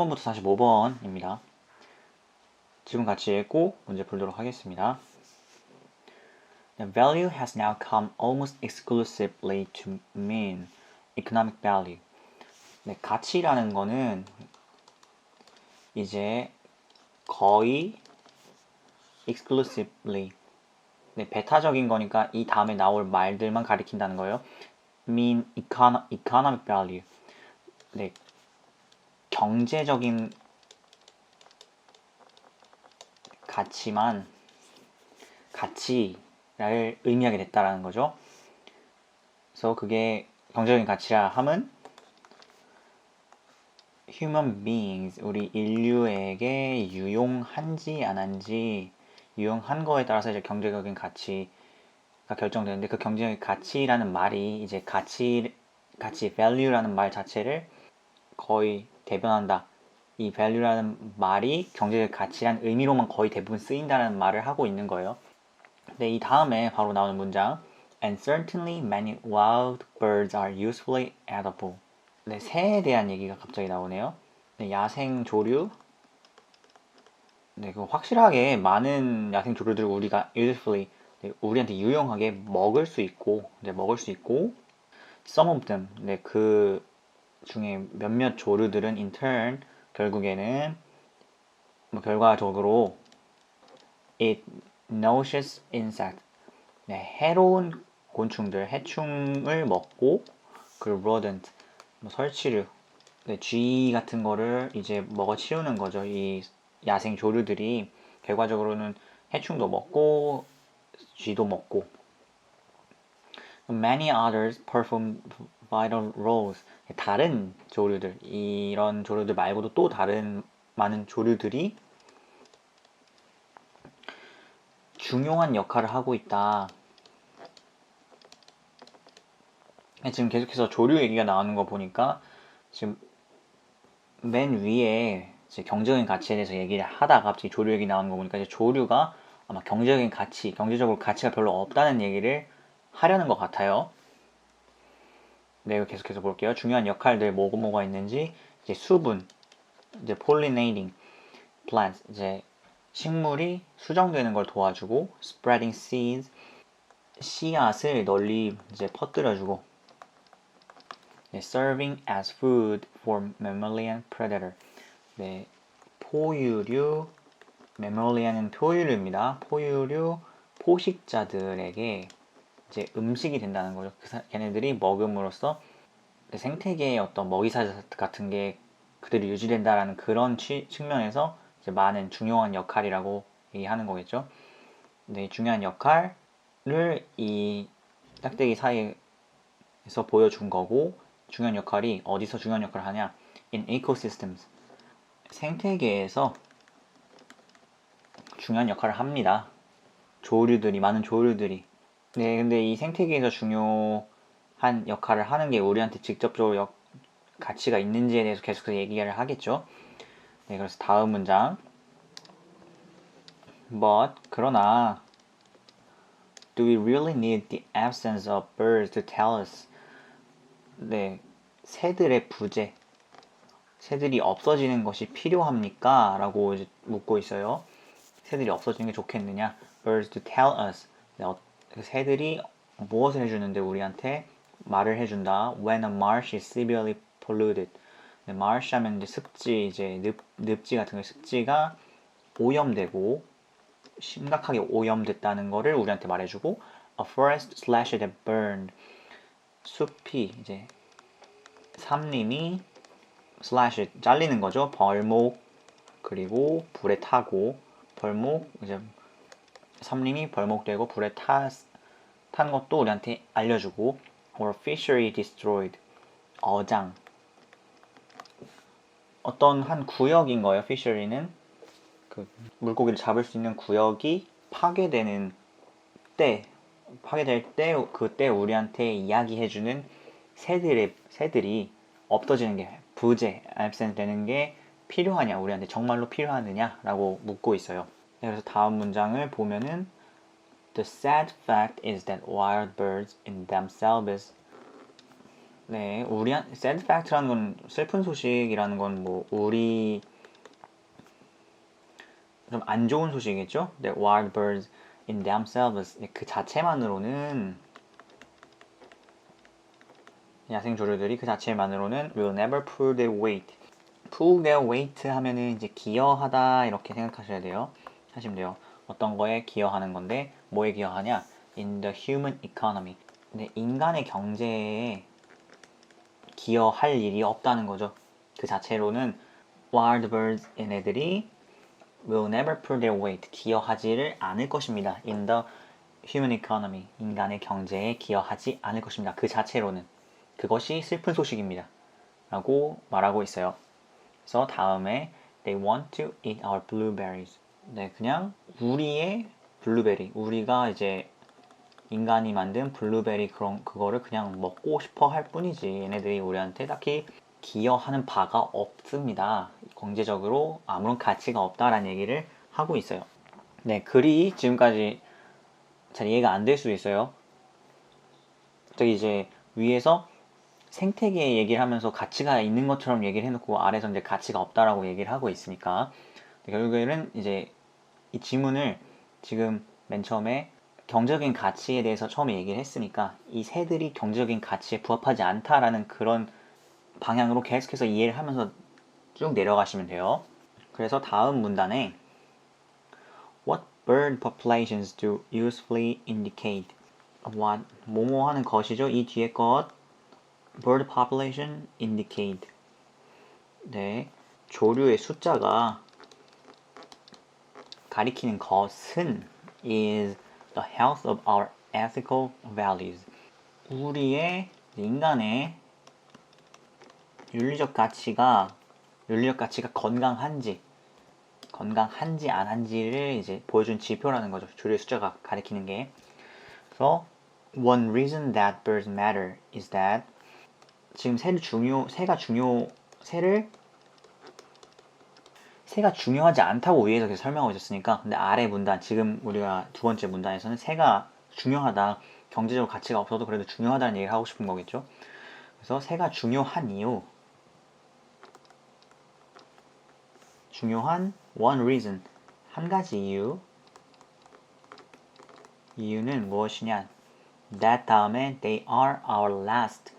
3번부터 45번입니다. 지금 같이 읽고 문제 풀도록 하겠습니다. The value has now come almost exclusively to mean economic value. 네, 가치라는 거는 이제 거의 exclusively, 네, 배타적인 거니까 이 다음에 나올 말들만 가리킨다는 거예요. mean economic value. 네, 경제적인 가치를 의미하게 됐다라는 거죠. 그래서 그게 경제적인 가치라 함은 human beings, 우리 인류에게 유용한지 안 한지, 유용한 거에 따라서 이제 경제적인 가치가 결정되는데, 그 경제적인 가치라는 말이 이제 가치 value라는 말 자체를 거의 대변한다. 이 value라는 말이 경제적 가치란 의미로만 거의 대부분 쓰인다는 말을 하고 있는 거예요. 근데 이 다음에 바로 나오는 문장 And certainly many wild birds are usefully edible. 네, 새에 대한 얘기가 갑자기 나오네요. 네, 야생 조류. 네, 그 확실하게 많은 야생 조류들을 우리가 usefully, 네, 우리한테 유용하게 먹을 수 있고, some of them, 네, 그 중에 몇몇 조류들은 in turn 결국에는 결과적으로 it nourishes insect, 네, 해로운 곤충들, 해충을 먹고 그 rodent, 설치류, 네, 쥐 같은 거를 이제 먹어 치우는 거죠. 이 야생 조류들이 결과적으로는 해충도 먹고 쥐도 먹고. Many others perform vital roles. 다른 조류들, 이런 조류들 말고도 또 다른 많은 조류들이 중요한 역할을 하고 있다. 지금 계속해서 조류 얘기가 나오는 거 보니까 지금 맨 위에 이제 경제적인 가치에 대해서 얘기를 하다가 갑자기 조류 얘기 나오는 거 보니까 이제 조류가 아마 경제적으로 가치가 별로 없다는 얘기를 하려는 것 같아요. 네, 이거 계속해서 볼게요. 중요한 역할들 뭐가 있는지, 이제 수분, 이제 pollinating plants, 이제 식물이 수정되는 걸 도와주고, spreading seeds, 씨앗을 널리 이제 퍼뜨려주고, 네, serving as food for mammalian predator. 네, 포유류, mammalian은 포유류입니다. 포유류 포식자들에게 이제 음식이 된다는 거죠. 걔네들이 먹음으로써 생태계의 어떤 먹이사슬 같은 게 그대로 유지된다라는 그런 측면에서 이제 많은 중요한 역할이라고 얘기하는 거겠죠. 네, 중요한 역할을 이 짝대기 사이에서 보여준 거고, 중요한 역할이 어디서 중요한 역할을 하냐? In ecosystems, 생태계에서 중요한 역할을 합니다. 많은 조류들이. 네, 근데 이 생태계에서 중요한 역할을 하는 게 우리한테 직접적으로 가치가 있는지에 대해서 계속해서 얘기를 하겠죠. 네, 그래서 다음 문장. But, 그러나, do we really need the absence of birds to tell us? 네, 새들의 부재, 새들이 없어지는 것이 필요합니까? 라고 이제 묻고 있어요. 새들이 없어지는 게 좋겠느냐? Birds to tell us. 네, 새들이 무엇을 해주는데 우리한테 말을 해준다. When a marsh is severely polluted. 네, marsh 하면 이제 습지, 이제 늪지 같은 거, 습지가 오염되고 심각하게 오염됐다는 거를 우리한테 말해주고, a forest slashed and burned. 숲이 이제 삼림이 slash 잘리는 거죠. 벌목, 그리고 불에 타고, 이제 삼림이 벌목되고 불에 탄 것도 우리한테 알려주고, or fishery destroyed, 어장, 어떤 한 구역인 거예요. fishery는 그 물고기를 잡을 수 있는 구역이 파괴될 때 그때 우리한테 이야기해주는 새들이 없어지는 게, 부재, absent 되는 게 필요하냐, 우리한테 정말로 필요하느냐라고 묻고 있어요. 그래서 다음 문장을 보면은 The sad fact is that wild birds in themselves, 네, sad fact라는 건 슬픈 소식이라는 건 뭐 우리 좀 안 좋은 소식이겠죠? The wild birds in themselves 그 자체만으로는 야생 조류들이 그 자체만으로는 will never pull their weight. pull their weight 하면은 이제 기여하다 이렇게 생각하셔야 돼요. 하시면 돼요. 어떤 거에 기여하는 건데 뭐에 기여하냐? In the human economy. 근데 인간의 경제에 기여할 일이 없다는 거죠. 그 자체로는 wild birds 얘네들이 will never pull their weight. 기여하지를 않을 것입니다. In the human economy. 인간의 경제에 기여하지 않을 것입니다. 그 자체로는. 그것이 슬픈 소식입니다. 라고 말하고 있어요. 그래서 다음에 they want to eat our blueberries. 네, 그냥 우리의 블루베리, 우리가 이제 인간이 만든 블루베리 그거를 그냥 먹고 싶어 할 뿐이지 얘네들이 우리한테 딱히 기여하는 바가 없습니다. 경제적으로 아무런 가치가 없다라는 얘기를 하고 있어요. 네, 글이 지금까지 잘 이해가 안 될 수도 있어요. 저기 이제 위에서 생태계 얘기를 하면서 가치가 있는 것처럼 얘기를 해놓고 아래서 이제 가치가 없다라고 얘기를 하고 있으니까 결국에는 이제 이 지문을 지금 맨 처음에 경제적인 가치에 대해서 처음에 얘기를 했으니까 이 새들이 경제적인 가치에 부합하지 않다라는 그런 방향으로 계속해서 이해를 하면서 쭉 내려가시면 돼요. 그래서 다음 문단에 What bird populations do usefully indicate? what 뭐뭐 하는 것이죠. 이 뒤에 것 bird population indicate. 네, 조류의 숫자가 가리키는 것은 is the health of our ethical values. 우리의 인간의 윤리적 가치가 건강한지 안 한지를 이제 보여준 지표라는 거죠. 조류의 숫자가 가리키는 게. 그래서 one reason that birds matter is that 지금 새가 중요하지 않다고 위에서 계속 설명하고 있었으니까 근데 아래 문단 지금 우리가 두 번째 문단에서는 새가 중요하다 경제적 가치가 없어도 그래도 중요하다는 얘기를 하고 싶은 거겠죠. 그래서 새가 중요한 one reason 한 가지 이유는 무엇이냐 that 다음에 they are our last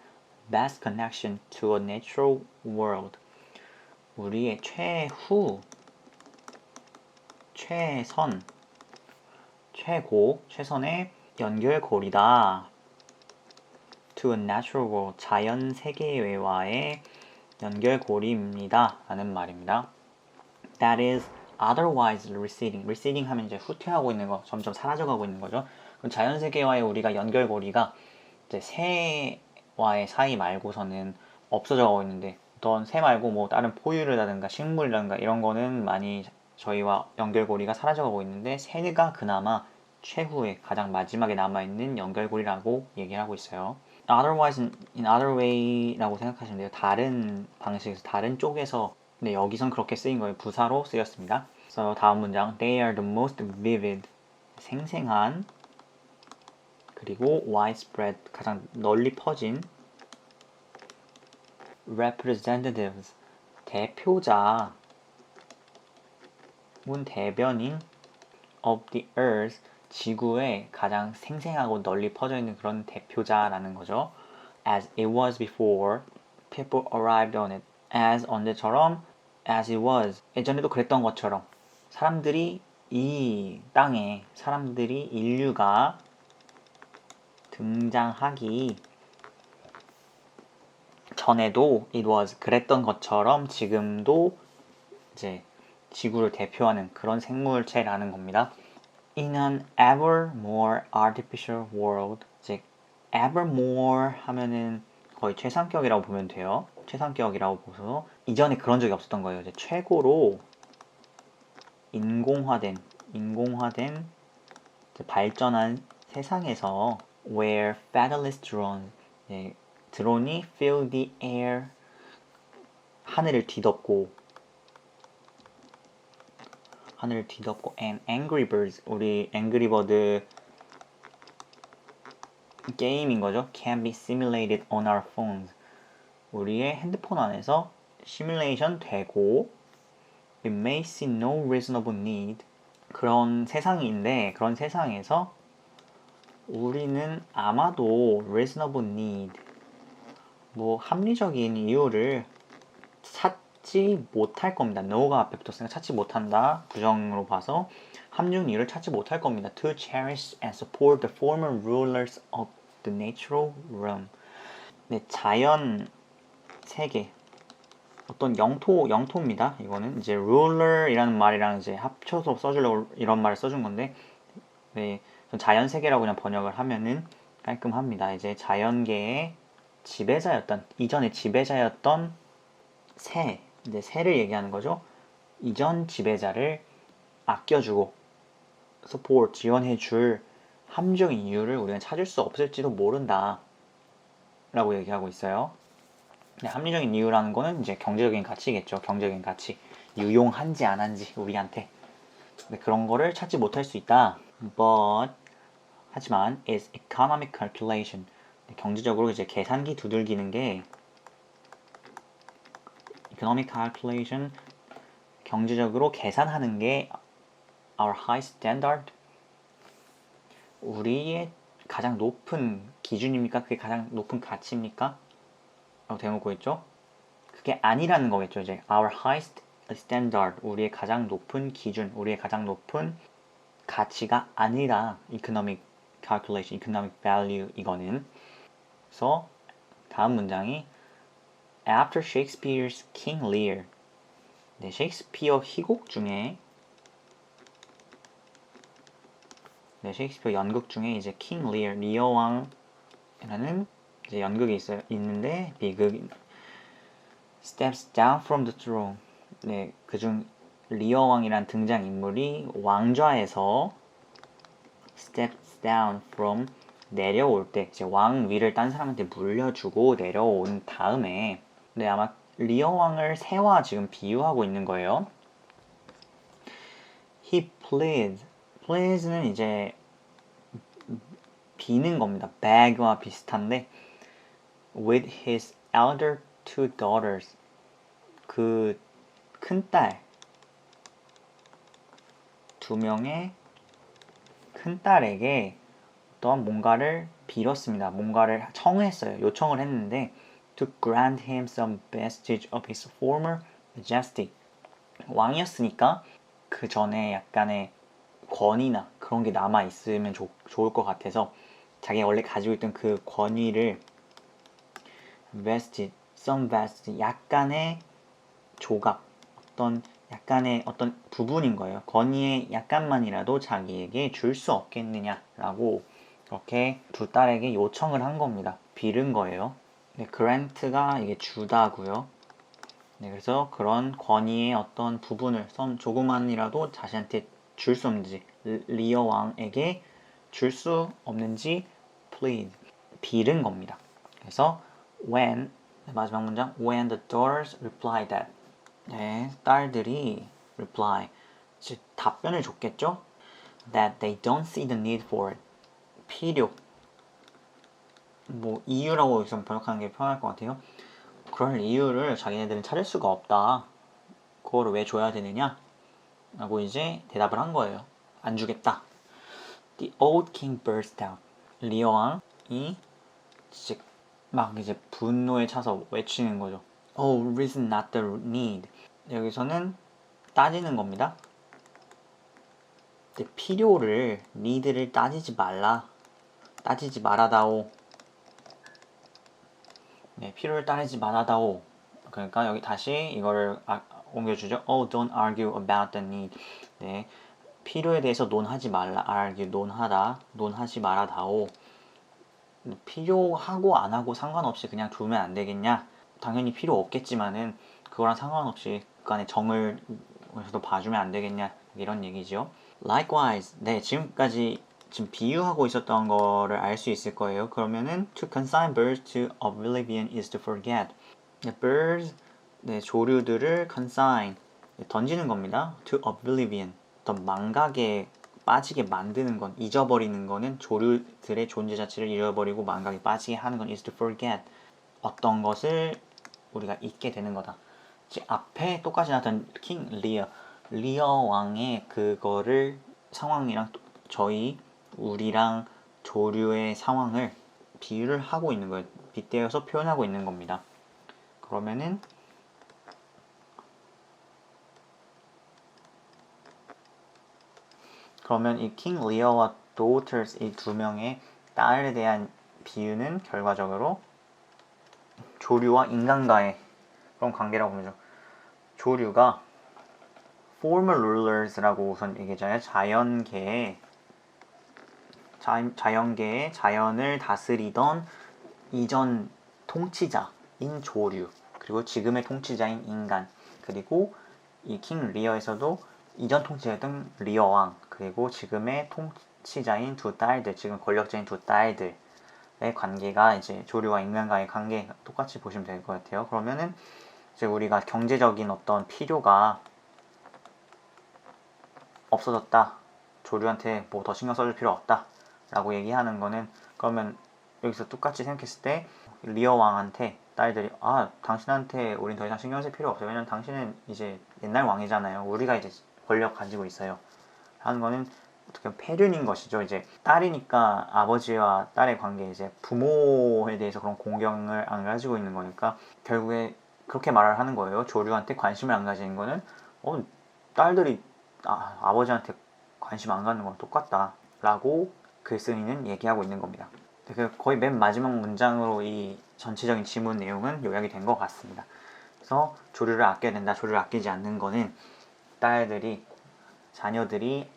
best connection to a natural world 우리의 최선의 연결고리다. To a natural world, 자연 세계와의 연결고리입니다. 라는 말입니다. That is otherwise receding. receding 하면 이제 후퇴하고 있는 거, 점점 사라져가고 있는 거죠. 그럼 자연 세계와의 우리가 연결고리가 이제 새와의 사이 말고서는 없어져가고 있는데 어떤 새 말고 뭐 다른 포유류라든가 식물이라든가 이런 거는 많이 저희와 연결고리가 사라져가고 있는데 새가 그나마 최후의 가장 마지막에 남아있는 연결고리라고 얘기하고 있어요. Otherwise, in other way라고 생각하시면 돼요. 다른 방식에서 다른 쪽에서 네, 여기선 그렇게 쓰인 거예요. 부사로 쓰였습니다. 그래서 다음 문장 They are the most vivid 생생한 그리고 widespread 가장 널리 퍼진 representatives 대표자 대변인 of the earth 지구에 가장 생생하고 널리 퍼져 있는 그런 대표자라는 거죠. As it was before people arrived on it. As 언제처럼 as it was 예전에도 그랬던 것처럼 인류가 등장하기 전에도 it was 그랬던 것처럼 지금도 이제 지구를 대표하는 그런 생물체라는 겁니다. In an ever more artificial world, 즉 ever more 하면은 거의 최상격이라고 보면 돼요. 최상격이라고 보서 이전에 그런 적이 없었던 거예요. 이제 최고로 인공화된 발전한 세상에서 where fatherless drones 드론이 fill the air 하늘을 뒤덮고 and angry birds 우리 angry bird 게임인 거죠. can be simulated on our phones 우리의 핸드폰 안에서 시뮬레이션 되고 it may see no reasonable need 그런 세상인데 그런 세상에서 우리는 아마도 reasonable need 뭐 합리적인 이유를 찾지 못할 겁니다. no가 앞에 붙었으니까 찾지 못한다. 부정으로 봐서 합리적인 이유를 찾지 못할 겁니다. To cherish and support the former rulers of the natural realm. 네, 자연 세계 어떤 영토입니다. 이거는 이제 ruler이라는 말이랑 이제 합쳐서 써주려고 이런 말을 써준 건데, 네, 자연 세계라고 그냥 번역을 하면은 깔끔합니다. 이제 자연계의 지배자였던 이전의 지배자였던 이제 새를 얘기하는 거죠. 이전 지배자를 아껴주고 support 지원해줄 합리적인 이유를 우리가 찾을 수 없을지도 모른다. 라고 얘기하고 있어요. 네, 합리적인 이유라는 거는 이제 경제적인 가치겠죠. 경제적인 가치. 유용한지 안 한지 우리한테. 네, 그런 거를 찾지 못할 수 있다. But 하지만 is economic calculation. 네, 경제적으로 이제 계산기 두들기는 게 economic calculation 경제적으로 계산하는 게 our high standard 우리의 가장 높은 기준입니까? 그게 가장 높은 가치입니까? 라고 대놓고 있죠. 그게 아니라는 거겠죠. 이제 our highest standard 우리의 가장 높은 기준 우리의 가장 높은 가치가 아니라 economic calculation, economic value 이거는 그래서 다음 문장이 After Shakespeare's King Lear 네, 셰익스피어 희곡 중에 네, 셰익스피어 연극 중에 이제 킹 리어, 리어 왕이라는 이제 연극이 있는데 비극 steps down from the throne. 네, 그중 리어 왕이란 등장 인물이 왕좌에서 steps down from 내려올 때 이제 왕 위를 딴 사람한테 물려주고 내려온 다음에 네, 아마 리어 왕을 새와 지금 비유하고 있는 거예요. He please는 이제 비는 겁니다. beg와 비슷한데 with his elder two daughters 그 큰딸 두 명의 큰딸에게 어떤 뭔가를 빌었습니다. 뭔가를 청했어요. 요청을 했는데 to grant him some vestige of his former majesty 왕이었으니까 그 전에 약간의 권위나 그런 게 남아 있으면 좋을 것 같아서 자기가 원래 가지고 있던 그 권위를 vestige, some vestige, 약간의 조각, 약간의 어떤 부분인 거예요. 권위의 약간만이라도 자기에게 줄 수 없겠느냐라고 그렇게 두 딸에게 요청을 한 겁니다. 빌은 거예요. 네, grant가 이게 주다고요. 네, 그래서 그런 권위의 어떤 부분을 조그만이라도 자신한테 줄 수 없는지 리어 왕에게 줄 수 없는지 please 빌은 겁니다. 그래서 when 마지막 문장 when the daughters reply that 네, 딸들이 reply 즉 답변을 줬겠죠. that they don't see the need for it 필요 뭐 이유라고 좀 번역하는 게 편할 것 같아요. 그럴 이유를 자기네들은 찾을 수가 없다. 그거를 왜 줘야 되느냐? 라고 이제 대답을 한 거예요. 안 주겠다. The old king burst out. 리어 왕이 막 이제 분노에 차서 외치는 거죠. Oh, reason not the need. 여기서는 따지는 겁니다. 필요를, need를 따지지 말아다오. 네, 필요를 따지지 말아다오. 그러니까 여기 다시 이거를 옮겨주죠. Oh, don't argue about the need. 네, 필요에 대해서 논하지 말라. argue, 논하지 말아다오. 필요하고 안 하고 상관없이 그냥 두면 안 되겠냐? 당연히 필요 없겠지만은 그거랑 상관없이 그간의 정을 봐주면 안 되겠냐? 이런 얘기죠. Likewise, 네, 지금까지 지금 비유하고 있었던 거를 알 수 있을 거예요. 그러면은 to consign birds to oblivion is to forget. 네, birds, 네, 조류들을 consign, 네, 던지는 겁니다. to oblivion, 어떤 망각에 빠지게 만드는 건, 잊어버리는 거는 조류들의 존재 자체를 잃어버리고 망각에 빠지게 하는 건 is to forget. 어떤 것을 우리가 있게 되는 거다. 앞에 똑같이 나왔던 킹 리어 왕의 그거를 상황이랑 우리랑 조류의 상황을 비유를 하고 있는 거예요. 빗대어서 표현하고 있는 겁니다. 그러면은 이 킹 리어와 daughters 이 두 명의 딸에 대한 비유는 결과적으로 조류와 인간과의 그런 관계라고 보면 조류가 former rulers라고 우선 얘기하잖아요. 자연계의 자연을 다스리던 이전 통치자인 조류, 그리고 지금의 통치자인 인간, 그리고 이 킹 리어에서도 이전 통치자였던 리어 왕, 그리고 지금의 통치자인 두 딸들, 지금 권력자인 두 딸들의 관계가 이제 조류와 인간과의 관계 똑같이 보시면 될 것 같아요. 그러면은 이제 우리가 경제적인 어떤 필요가 없어졌다. 조류한테 뭐 더 신경 써줄 필요 없다. 라고 얘기하는 거는, 그러면 여기서 똑같이 생각했을 때 리어 왕한테 딸들이 당신한테 우린 더 이상 신경 쓸 필요 없어요. 왜냐면 당신은 이제 옛날 왕이잖아요. 우리가 이제 권력 가지고 있어요. 하는 거는 어떻게 보면 폐륜인 것이죠. 이제 딸이니까 아버지와 딸의 관계, 이제 부모에 대해서 그런 공경을 안 가지고 있는 거니까 결국에 그렇게 말을 하는 거예요. 조류한테 관심을 안 가지는 거는 딸들이 아버지한테 관심 안 갖는 건 똑같다 라고 글쓴이는 얘기하고 있는 겁니다. 거의 맨 마지막 문장으로 이 전체적인 지문 내용은 요약이 된 것 같습니다. 그래서 조류를 아껴야 된다. 조류를 아끼지 않는 거는 자녀들이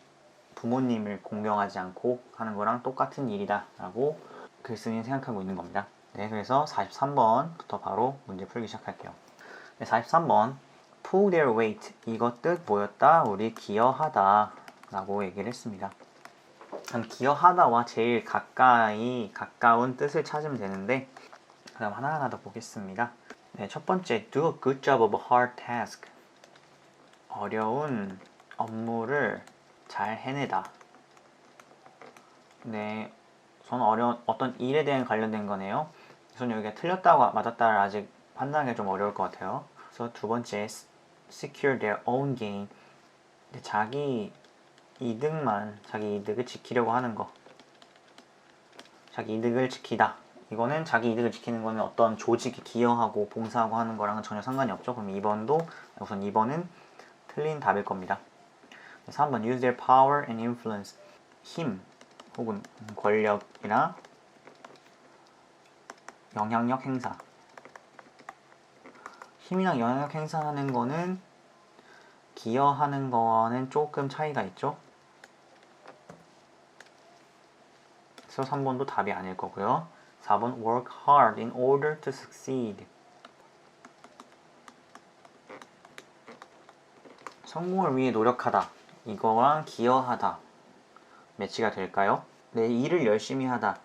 부모님을 공경하지 않고 하는 거랑 똑같은 일이다 라고 글쓴이는 생각하고 있는 겁니다. 네, 그래서 43번부터 바로 문제 풀기 시작할게요. 네, 43번 pull their weight, 이것 뜻 뭐였다? 우리 기여하다 라고 얘기를 했습니다. 기여하다와 제일 가까운 뜻을 찾으면 되는데, 그럼 하나하나 더 보겠습니다. 네, 첫 번째, do a good job of a hard task. 어려운 업무를 잘 해내다. 네, 저는 어떤 일에 대한 관련된 거네요. 저는 여기가 틀렸다고 맞았다를 아직 판단하기가 좀 어려울 것 같아요. 그래서 두 번째, secure their own gain. 자기 이득을 지키려고 하는 거. 자기 이득을 지키다. 이거는 자기 이득을 지키는 거는 어떤 조직에 기여하고 봉사하고 하는 거랑은 전혀 상관이 없죠. 그럼 우선 2번은 틀린 답일 겁니다. 3번 use their power and influence. 힘 혹은 권력이나 영향력 행사. 힘이랑 영향력 행사하는 거는 기여하는 거는 조금 차이가 있죠. 그래서 3번도 답이 아닐 거고요. 4번 work hard in order to succeed. 성공을 위해 노력하다. 이거랑 기여하다. 매치가 될까요? 내 일을 열심히 하다.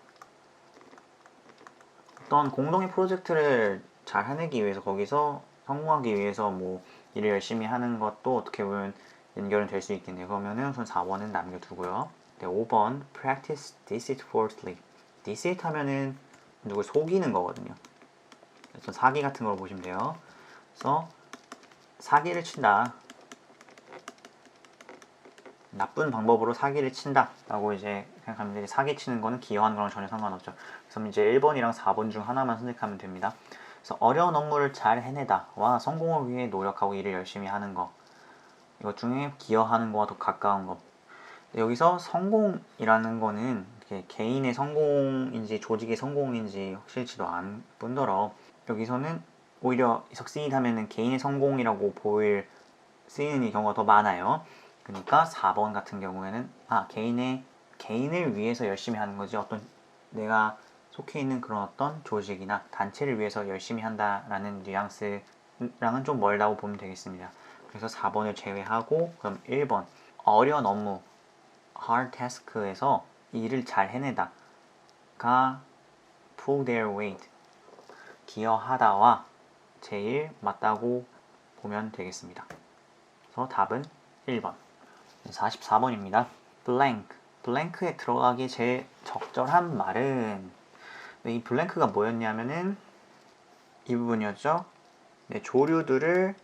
어떤 공동의 프로젝트를 잘 해내기 위해서, 거기서 성공하기 위해서 뭐 일을 열심히 하는 것도 어떻게 보면 연결은 될 수 있겠네요. 그러면은 우선 4번은 남겨두고요. 네, 5번 practice deceitfully. deceit 하면은 누굴 속이는 거거든요. 그래서 사기 같은 걸 보시면 돼요. 그래서 사기를 친다. 나쁜 방법으로 사기를 친다 라고 이제 생각하면 되지, 사기 치는 거는 기여하는 거랑 전혀 상관없죠. 그래서 이제 1번이랑 4번 중 하나만 선택하면 됩니다. 그래서 어려운 업무를 잘 해내다와 성공을 위해 노력하고 일을 열심히 하는 거, 이것 중에 기여하는 거와 더 가까운 거. 여기서 성공이라는 거는 개인의 성공인지 조직의 성공인지 확실치도 않을 뿐더러, 여기서는 오히려 succeed 하면은 개인의 성공이라고 쓰이는 경우가 더 많아요. 그러니까 4번 같은 경우에는 개인을 위해서 열심히 하는 거지, 어떤 내가 속해 있는 그런 어떤 조직이나 단체를 위해서 열심히 한다라는 뉘앙스랑은 좀 멀다고 보면 되겠습니다. 그래서 4번을 제외하고 그럼 1번 어려운 업무 hard task에서 일을 잘 해내다가 pull their weight 기여하다와 제일 맞다고 보면 되겠습니다. 그래서 답은 1번. 44번입니다. 블랭크에 들어가기 제일 적절한 말은, 이 블랭크가 뭐였냐면은 이 부분이었죠. 네, 조류들을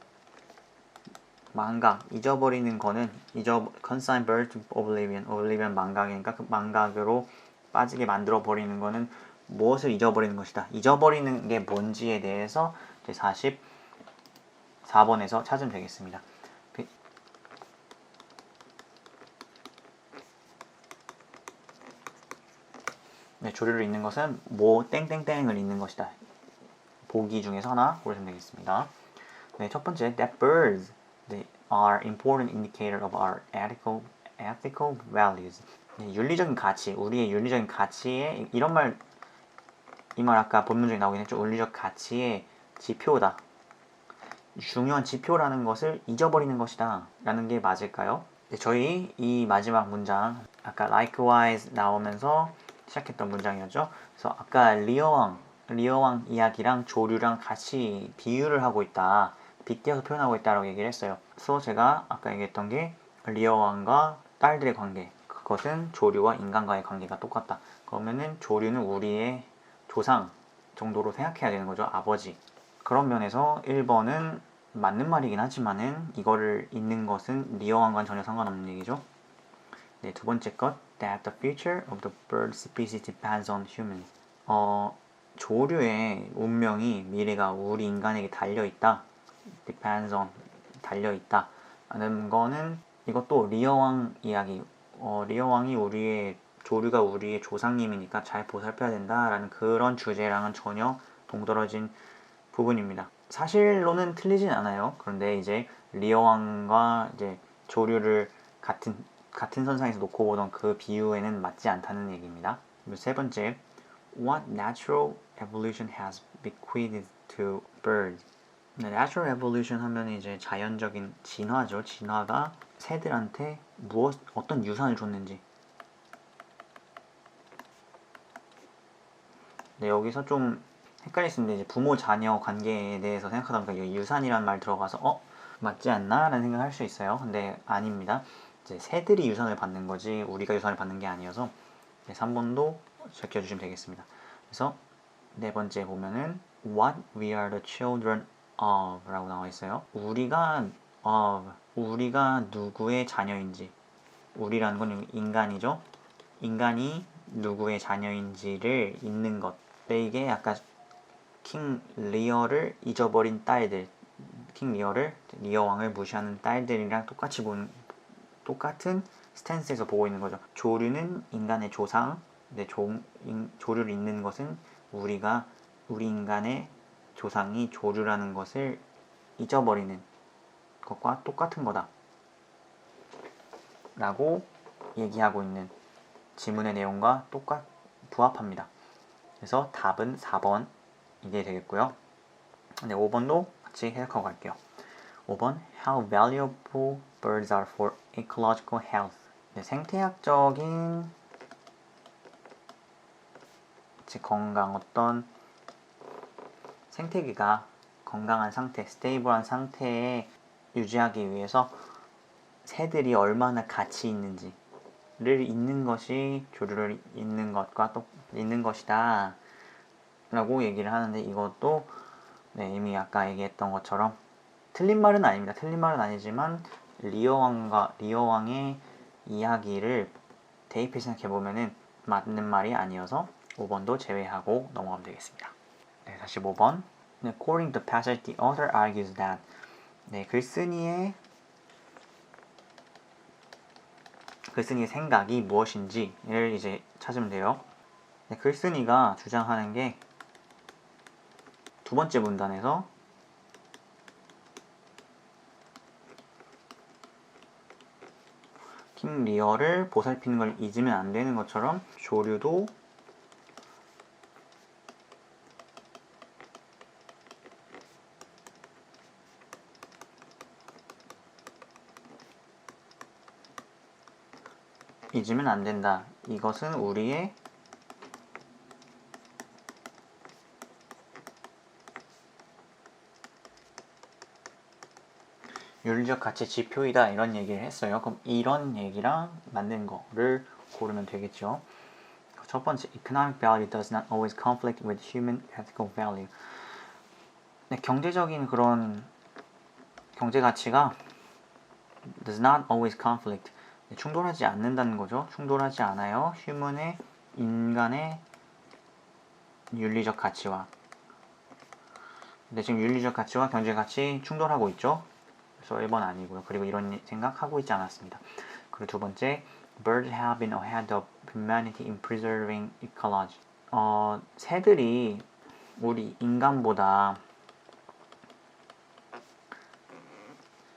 망각, 잊어버리는 거는 consign bird to oblivion, oblivion 망각이니까 그 망각으로 빠지게 만들어 버리는 거는 무엇을 잊어버리는 것이다. 잊어버리는 게 뭔지에 대해서 이제 44번에서 찾으면 되겠습니다. 네, 조류를 잊는 것은 뭐 땡땡땡을 잊는 것이다. 보기 중에서 하나 고르시면 되겠습니다. 네, 첫 번째, that birds they are important indicator of our ethical values. 네, 윤리적인 가치, 우리의 윤리적인 가치에 이런 말, 이 말 아까 본문 중에 나오긴 했죠. 윤리적 가치의 지표다. 중요한 지표라는 것을 잊어버리는 것이다. 라는 게 맞을까요? 네, 저희 이 마지막 문장, 아까 likewise 나오면서 시작했던 문장이었죠. 그래서 아까 리어왕 이야기랑 조류랑 같이 비유를 하고 있다. 빗대어서 표현하고 있다라고 얘기를 했어요. 그래서 제가 아까 얘기했던 게 리어왕과 딸들의 관계, 그것은 조류와 인간과의 관계가 똑같다. 그러면은 조류는 우리의 조상 정도로 생각해야 되는 거죠. 아버지. 그런 면에서 1번은 맞는 말이긴 하지만은 이거를 잊는 것은 리어왕과는 전혀 상관없는 얘기죠. 네, 두 번째 것, that the future of the bird species depends on humans. 조류의 운명이 미래가 우리 인간에게 달려있다. depends on, 달려있다. 라는 거는 이것도 리어왕 이야기. 리어왕이 조류가 우리의 조상님이니까 잘 보살펴야 된다라는 그런 주제랑은 전혀 동떨어진 부분입니다. 사실로는 틀리진 않아요. 그런데 이제 리어왕과 이제 조류를 같은 선상에서 놓고 보던 그 비유에는 맞지 않다는 얘기입니다. 세 번째, what natural evolution has bequeathed to birds? 네, natural evolution 하면 이제 자연적인 진화죠. 진화가 새들한테 어떤 유산을 줬는지. 네, 여기서 좀 헷갈릴 수 있는데 이제 부모 자녀 관계에 대해서 생각하다 보니까 유산이라는 말 들어가서 맞지 않나? 라는 생각을 할 수 있어요. 근데 아닙니다. 이제 새들이 유산을 받는 거지 우리가 유산을 받는 게 아니어서 3번도 적혀주시면 되겠습니다. 그래서 네 번째 보면은 What we are the children of 라고 나와 있어요. 우리가 누구의 자녀인지, 우리라는 건 인간이죠. 인간이 누구의 자녀인지를 잊는 것. 근데 이게 아까 킹 리어를 잊어버린 딸들, 킹 리어 왕을 무시하는 딸들이랑 똑같은 스탠스에서 보고 있는 거죠. 조류는 인간의 조상, 근데 조류를 잊는 것은 우리 인간의 조상이 조류라는 것을 잊어버리는 것과 똑같은 거다. 라고 얘기하고 있는 지문의 내용과 부합합니다. 그래서 답은 4번 이게 되겠고요. 네, 5번도 같이 해석하고 갈게요. 5번 How valuable birds are for ecological health. 네, 생태학적인 건강, 어떤 생태계가 건강한 상태, 스테이블한 상태에 유지하기 위해서 새들이 얼마나 가치 있는지를 잊는 것이 조류를 잊는 것이다 라고 얘기를 하는데 이것도 네, 이미 아까 얘기했던 것처럼 틀린 말은 아닙니다. 틀린 말은 아니지만 리어왕의 이야기를 대입해 생각해보면은 맞는 말이 아니어서 5번도 제외하고 넘어가면 되겠습니다. 네, 다시 5번. 네, according to the passage, the author argues that 네, 글쓴이의 생각이 무엇인지를 이제 찾으면 돼요. 네, 글쓴이가 주장하는 게 두 번째 문단에서 킹 리어를 보살피는 걸 잊으면 안 되는 것처럼 조류도 잊으면 안 된다. 이것은 우리의 윤리적 가치 지표이다 이런 얘기를 했어요. 그럼 이런 얘기랑 맞는 거를 고르면 되겠죠. 첫 번째, economic value does not always conflict with human ethical value. 네, 경제적인 그런 경제 가치가 does not always conflict. 충돌하지 않는다는 거죠. 충돌하지 않아요. 휴먼의 인간의 윤리적 가치와. 근데 지금 윤리적 가치와 경제 가치 충돌하고 있죠. 그래서 1번 아니고요. 그리고 이런 생각하고 있지 않았습니다. 그리고 두 번째, birds have been ahead of humanity in preserving ecology. 새들이 우리 인간보다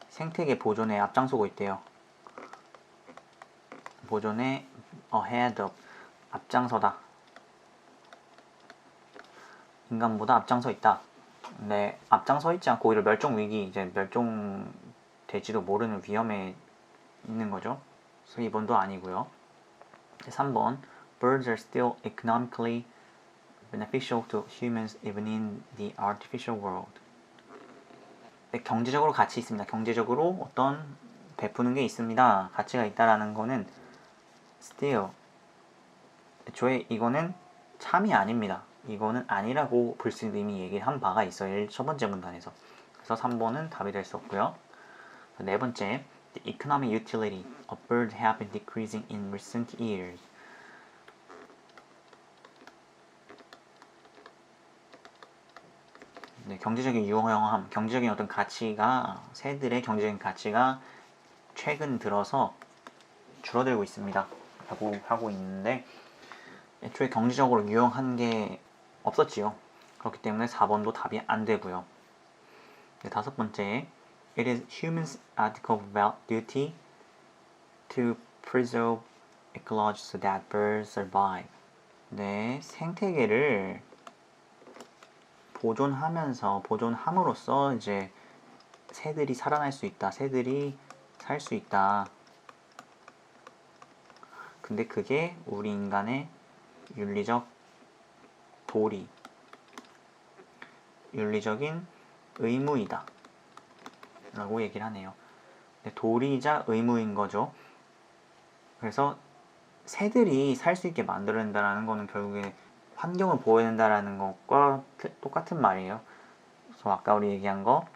생태계 보존에 앞장서고 있대요. 보존에 ahead of, 앞장서다. 인간보다 앞장서 있다. 네, 앞장서 있지 않고 오히려 멸종 위기, 이제 멸종될지도 모르는 위험에 있는 거죠. 그래서 2번도 아니고요. 3번, birds are still economically beneficial to humans even in the artificial world. 네, 경제적으로 가치 있습니다. 경제적으로 어떤 베푸는 게 있습니다. 가치가 있다라는 거는 still, 애초에 이거는 참이 아닙니다. 이거는 아니라고 벌써 이미 얘기를 한 바가 있어요. 첫 번째 문단에서. 그래서 3번은 답이 될 수 없고요. 네 번째, the economic utility of birds have been decreasing in recent years. 네, 경제적인 유용함, 경제적인 어떤 가치가, 새들의 경제적인 가치가 최근 들어서 줄어들고 있습니다. 라고 하고 있는데, 애초에 경제적으로 유용한 게 없었지요. 그렇기 때문에 4번도 답이 안 되고요. 네, 다섯 번째, it is humans' ethical duty to preserve ecology so that birds survive. 네, 생태계를 보존함으로써 이제 새들이 살아날 수 있다. 새들이 살 수 있다. 근데 그게 우리 인간의 윤리적 도리, 윤리적인 의무이다. 라고 얘기를 하네요. 도리이자 의무인 거죠. 그래서 새들이 살 수 있게 만들어야 된다는 거는 결국에 환경을 보호해야 된다는 것과 똑같은 말이에요. 그래서 아까 우리 얘기한 거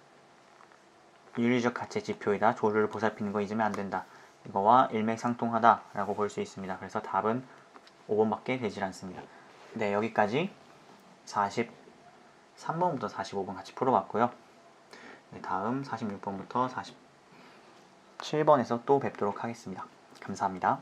윤리적 가치의 지표이다. 조류를 보살피는 거 잊으면 안 된다. 이거와 일맥상통하다라고 볼 수 있습니다. 그래서 답은 5번밖에 되질 않습니다. 네, 여기까지 43번부터 45번 같이 풀어봤고요. 네, 다음 46번부터 47번에서 또 뵙도록 하겠습니다. 감사합니다.